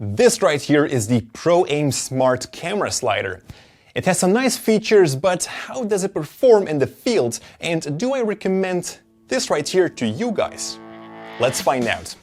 This right here is the Proaim Smart Camera Slider. It has some nice features, but how does it perform in the field, and do I recommend this right here to you guys? Let's find out.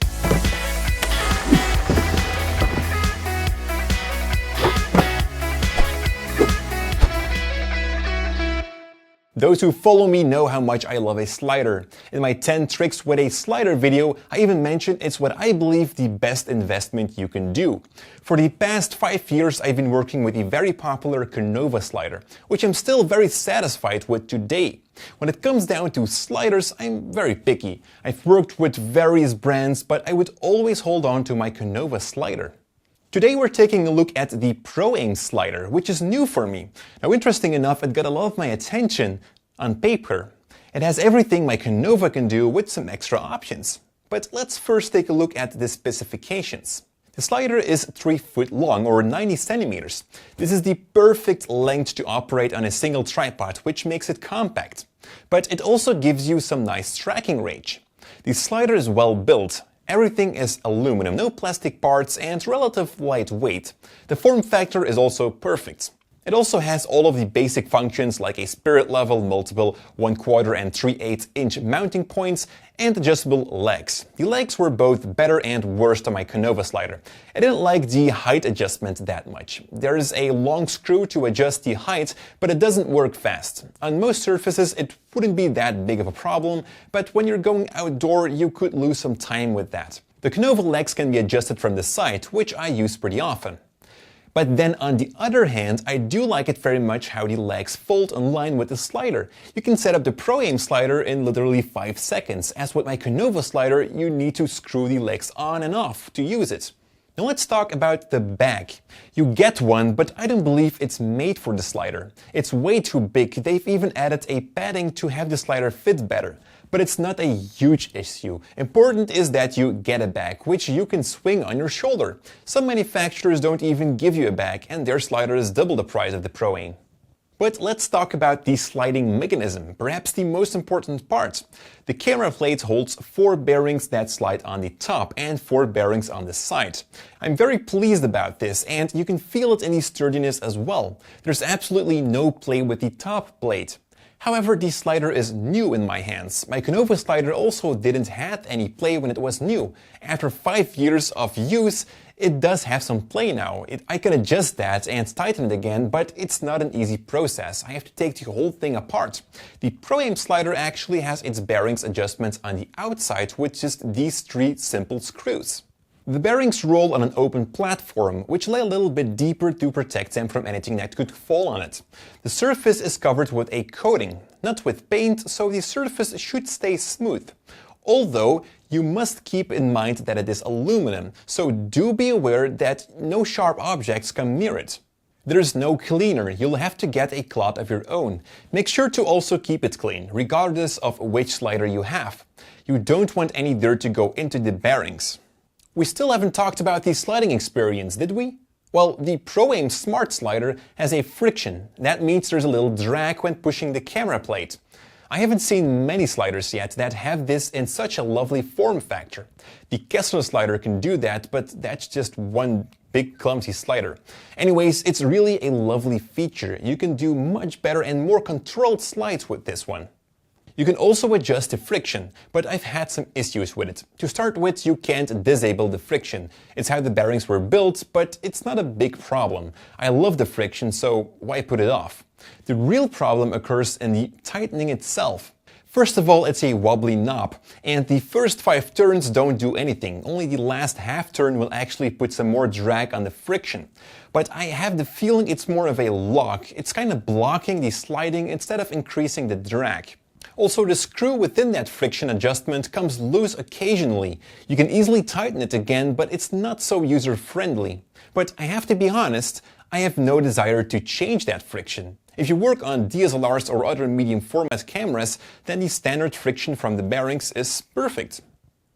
Those who follow me know how much I love a slider. In my 10 tricks with a slider video, I even mentioned it's what I believe the best investment you can do. For the past 5 years, I've been working with a very popular Konova slider, which I'm still very satisfied with today. When it comes down to sliders, I'm very picky. I've worked with various brands, but I would always hold on to my Konova slider. Today we're taking a look at the Proaim slider, which is new for me. Now, interesting enough, it got a lot of my attention on paper. It has everything my Konova can do with some extra options. But let's first take a look at the specifications. The slider is 3 foot long, or 90 centimeters. This is the perfect length to operate on a single tripod, which makes it compact. But it also gives you some nice tracking range. The slider is well built. Everything is aluminum, no plastic parts, and relative lightweight. The form factor is also perfect. It also has all of the basic functions like a spirit level, multiple 1/4 and 3/8 inch mounting points, and adjustable legs. The legs were both better and worse on my Konova slider. I didn't like the height adjustment that much. There is a long screw to adjust the height, but it doesn't work fast. On most surfaces it wouldn't be that big of a problem, but when you're going outdoor you could lose some time with that. The Konova legs can be adjusted from the side, which I use pretty often. But then on the other hand, I do like it very much how the legs fold in line with the slider. You can set up the Proaim slider in literally 5 seconds, as with my Konova slider you need to screw the legs on and off to use it. Now let's talk about the bag. You get one, but I don't believe it's made for the slider. It's way too big. They've even added a padding to have the slider fit better. But it's not a huge issue. Important is that you get a bag, which you can swing on your shoulder. Some manufacturers don't even give you a bag, and their slider is double the price of the Proaim. But let's talk about the sliding mechanism, perhaps the most important part. The camera plate holds 4 bearings that slide on the top and 4 bearings on the side. I'm very pleased about this, and you can feel it in the sturdiness as well. There's absolutely no play with the top plate. However, the slider is new in my hands. My Konova slider also didn't have any play when it was new. After 5 years of use, it does have some play now. I can adjust that and tighten it again, but it's not an easy process. I have to take the whole thing apart. The Proaim slider actually has its bearings adjustments on the outside with just these 3 simple screws. The bearings roll on an open platform, which lay a little bit deeper to protect them from anything that could fall on it. The surface is covered with a coating, not with paint, so the surface should stay smooth. Although, you must keep in mind that it is aluminum, so do be aware that no sharp objects come near it. There's no cleaner, you'll have to get a cloth of your own. Make sure to also keep it clean, regardless of which slider you have. You don't want any dirt to go into the bearings. We still haven't talked about the sliding experience, did we? Well, the Proaim Smart Slider has a friction. That means there's a little drag when pushing the camera plate. I haven't seen many sliders yet that have this in such a lovely form factor. The Kessler slider can do that, but that's just one big clumsy slider. Anyways, it's really a lovely feature. You can do much better and more controlled slides with this one. You can also adjust the friction, but I've had some issues with it. To start with, you can't disable the friction. It's how the bearings were built, but it's not a big problem. I love the friction, so why put it off? The real problem occurs in the tightening itself. First of all, it's a wobbly knob, and the first 5 turns don't do anything. Only the last half turn will actually put some more drag on the friction. But I have the feeling it's more of a lock. It's kind of blocking the sliding instead of increasing the drag. Also, the screw within that friction adjustment comes loose occasionally. You can easily tighten it again, but it's not so user-friendly. But I have to be honest, I have no desire to change that friction. If you work on DSLRs or other medium format cameras, then the standard friction from the bearings is perfect.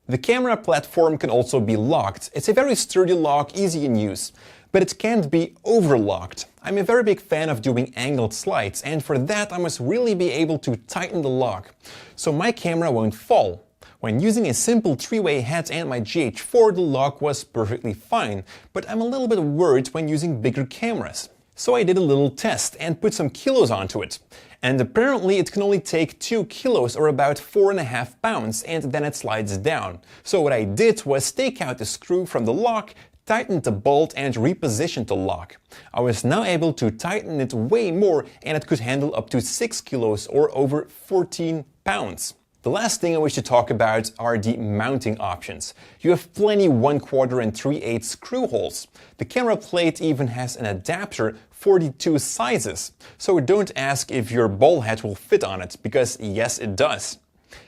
The camera platform can also be locked. It's a very sturdy lock, easy in use. But it can't be overlocked. I'm a very big fan of doing angled slides, and for that I must really be able to tighten the lock, so my camera won't fall. When using a simple 3-way head and my GH4, the lock was perfectly fine, but I'm a little bit worried when using bigger cameras. So I did a little test and put some kilos onto it. And apparently it can only take 2 kilos or about 4.5 pounds, and then it slides down. So what I did was take out the screw from the lock, tightened the bolt and repositioned the lock. I was now able to tighten it way more, and it could handle up to 6 kilos or over 14 pounds. The last thing I wish to talk about are the mounting options. You have plenty 1/4 and 3/8 screw holes. The camera plate even has an adapter for the 2 sizes. So don't ask if your ball head will fit on it, because yes, it does.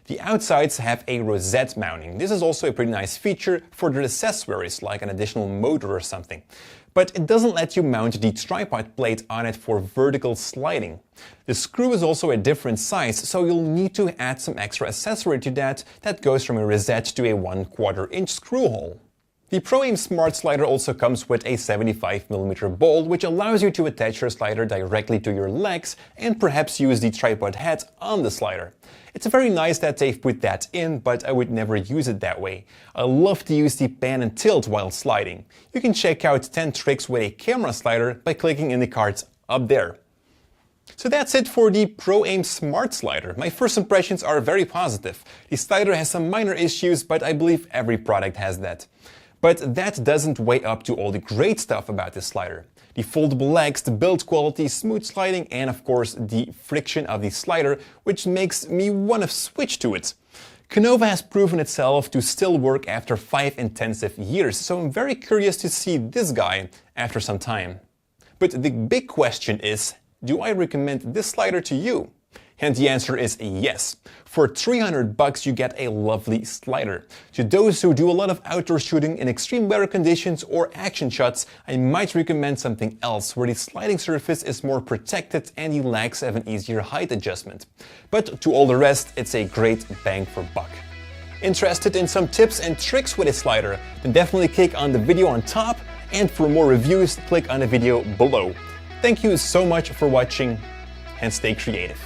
The outsides have a rosette mounting. This is also a pretty nice feature for the accessories, like an additional motor or something. But it doesn't let you mount the tripod plate on it for vertical sliding. The screw is also a different size, so you'll need to add some extra accessory to that goes from a rosette to a 1/4 inch screw hole. The Proaim Smart Slider also comes with a 75mm ball, which allows you to attach your slider directly to your legs and perhaps use the tripod head on the slider. It's very nice that they've put that in, but I would never use it that way. I love to use the pan and tilt while sliding. You can check out 10 tricks with a camera slider by clicking in the cards up there. So that's it for the Proaim Smart Slider. My first impressions are very positive. The slider has some minor issues, but I believe every product has that. But that doesn't weigh up to all the great stuff about this slider. The foldable legs, the build quality, smooth sliding, and of course the friction of the slider, which makes me want to switch to it. Konova has proven itself to still work after 5 intensive years, so I'm very curious to see this guy after some time. But the big question is, do I recommend this slider to you? And the answer is yes. For $300 you get a lovely slider. To those who do a lot of outdoor shooting in extreme weather conditions or action shots, I might recommend something else where the sliding surface is more protected and the legs have an easier height adjustment. But to all the rest, it's a great bang for buck. Interested in some tips and tricks with a slider? Then definitely click on the video on top, and for more reviews, click on the video below. Thank you so much for watching, and stay creative.